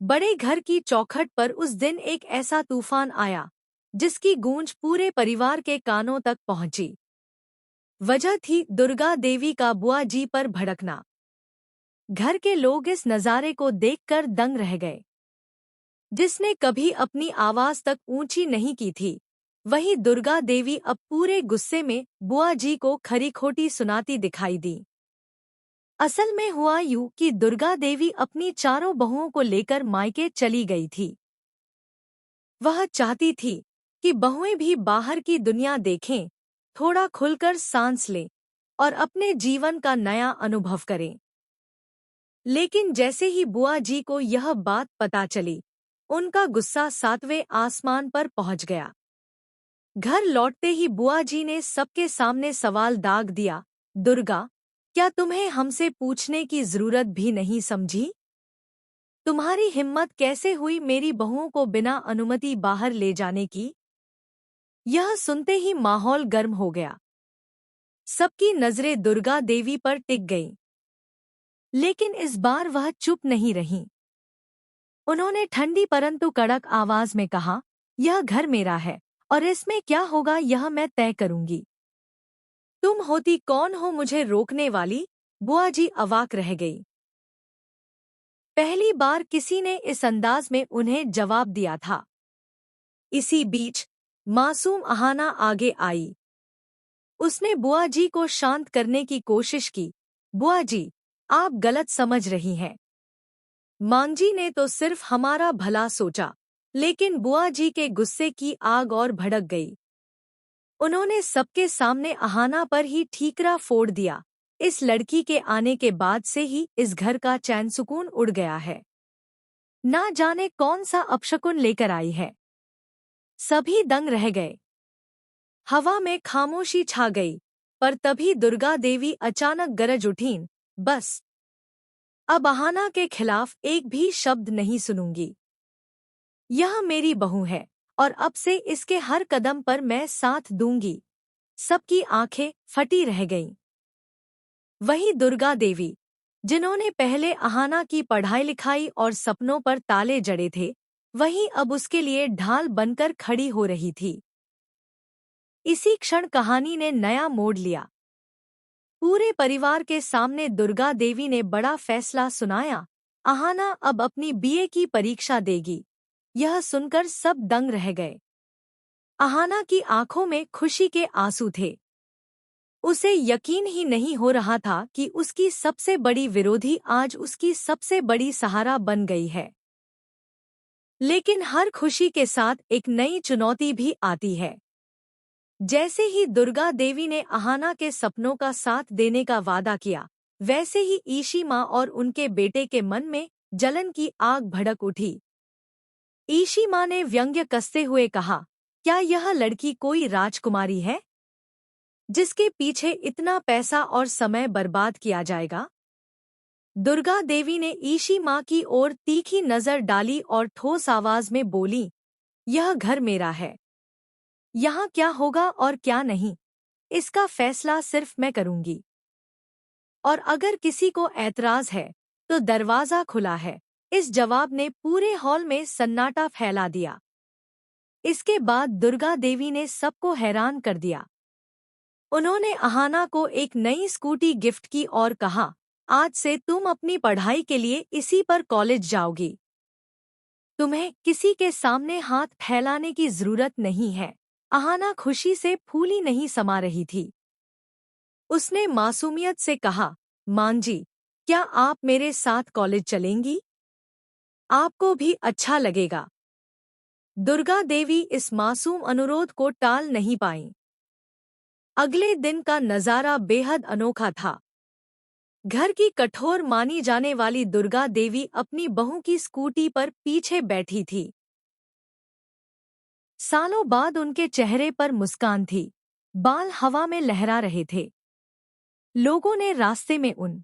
बड़े घर की चौखट पर उस दिन एक ऐसा तूफान आया जिसकी गूंज पूरे परिवार के कानों तक पहुंची। वजह थी दुर्गा देवी का बुआ जी पर भड़कना। घर के लोग इस नज़ारे को देखकर दंग रह गए। जिसने कभी अपनी आवाज तक ऊंची नहीं की थी, वही दुर्गा देवी अब पूरे गुस्से में बुआ जी को खरी खोटी सुनाती दिखाई दी। असल में हुआ यूं कि दुर्गा देवी अपनी चारों बहुओं को लेकर मायके चली गई थी। वह चाहती थी कि बहुएं भी बाहर की दुनिया देखें, थोड़ा खुलकर सांस लें और अपने जीवन का नया अनुभव करें। लेकिन जैसे ही बुआ जी को यह बात पता चली, उनका गुस्सा सातवें आसमान पर पहुंच गया। घर लौटते ही बुआ जी ने सबके सामने सवाल दाग दिया, दुर्गा, क्या तुम्हें हमसे पूछने की जरूरत भी नहीं समझी? तुम्हारी हिम्मत कैसे हुई मेरी बहुओं को बिना अनुमति बाहर ले जाने की? यह सुनते ही माहौल गर्म हो गया। सबकी नजरें दुर्गा देवी पर टिक गईं। लेकिन इस बार वह चुप नहीं रहीं। उन्होंने ठंडी परंतु कड़क आवाज में कहा, यह घर मेरा है और इसमें क्या होगा यह मैं तय करूंगी। तुम होती कौन हो मुझे रोकने वाली? बुआ जी अवाक रह गई। पहली बार किसी ने इस अंदाज में उन्हें जवाब दिया था। इसी बीच मासूम अहाना आगे आई। उसने बुआ जी को शांत करने की कोशिश की। बुआ जी, आप गलत समझ रही हैं। मांझी ने तो सिर्फ हमारा भला सोचा। लेकिन बुआ जी के गुस्से की आग और भड़क गई। उन्होंने सबके सामने अहाना पर ही ठीकरा फोड़ दिया। इस लड़की के आने के बाद से ही इस घर का चैन सुकून उड़ गया है। ना जाने कौन सा अपशकुन लेकर आई है। सभी दंग रह गए। हवा में खामोशी छा गई। पर तभी दुर्गा देवी अचानक गरज उठीं, बस अब अहाना के खिलाफ एक भी शब्द नहीं सुनूंगी। यह मेरी बहू है और अब से इसके हर कदम पर मैं साथ दूंगी। सबकी आंखें फटी रह गईं। वही दुर्गा देवी, जिन्होंने पहले अहाना की पढ़ाई लिखाई और सपनों पर ताले जड़े थे, वही अब उसके लिए ढाल बनकर खड़ी हो रही थी। इसी क्षण कहानी ने नया मोड़ लिया। पूरे परिवार के सामने दुर्गा देवी ने बड़ा फैसला सुनाया। अहाना अब अपनी बीए की परीक्षा देगी। यह सुनकर सब दंग रह गए। अहाना की आंखों में खुशी के आंसू थे। उसे यकीन ही नहीं हो रहा था कि उसकी सबसे बड़ी विरोधी आज उसकी सबसे बड़ी सहारा बन गई है। लेकिन हर खुशी के साथ एक नई चुनौती भी आती है। जैसे ही दुर्गा देवी ने अहाना के सपनों का साथ देने का वादा किया, वैसे ही ईशी माँ और उनके बेटे के मन में जलन की आग भड़क उठी। ईशी माँ ने व्यंग्य कसते हुए कहा, क्या यह लड़की कोई राजकुमारी है जिसके पीछे इतना पैसा और समय बर्बाद किया जाएगा? दुर्गा देवी ने ईशी माँ की ओर तीखी नजर डाली और ठोस आवाज में बोली, यह घर मेरा है। यहाँ क्या होगा और क्या नहीं, इसका फैसला सिर्फ मैं करूंगी। और अगर किसी को ऐतराज है तो दरवाजा खुला है। इस जवाब ने पूरे हॉल में सन्नाटा फैला दिया। इसके बाद दुर्गा देवी ने सबको हैरान कर दिया। उन्होंने अहाना को एक नई स्कूटी गिफ्ट की और कहा, आज से तुम अपनी पढ़ाई के लिए इसी पर कॉलेज जाओगी। तुम्हें किसी के सामने हाथ फैलाने की जरूरत नहीं है। अहाना खुशी से फूली नहीं समा रही थी। उसने मासूमियत से कहा, मां जी, क्या आप मेरे साथ कॉलेज चलेंगी? आपको भी अच्छा लगेगा। दुर्गा देवी इस मासूम अनुरोध को टाल नहीं पाईं। अगले दिन का नजारा बेहद अनोखा था। घर की कठोर मानी जाने वाली दुर्गा देवी अपनी बहू की स्कूटी पर पीछे बैठी थी। सालों बाद उनके चेहरे पर मुस्कान थी। बाल हवा में लहरा रहे थे। लोगों ने रास्ते में उन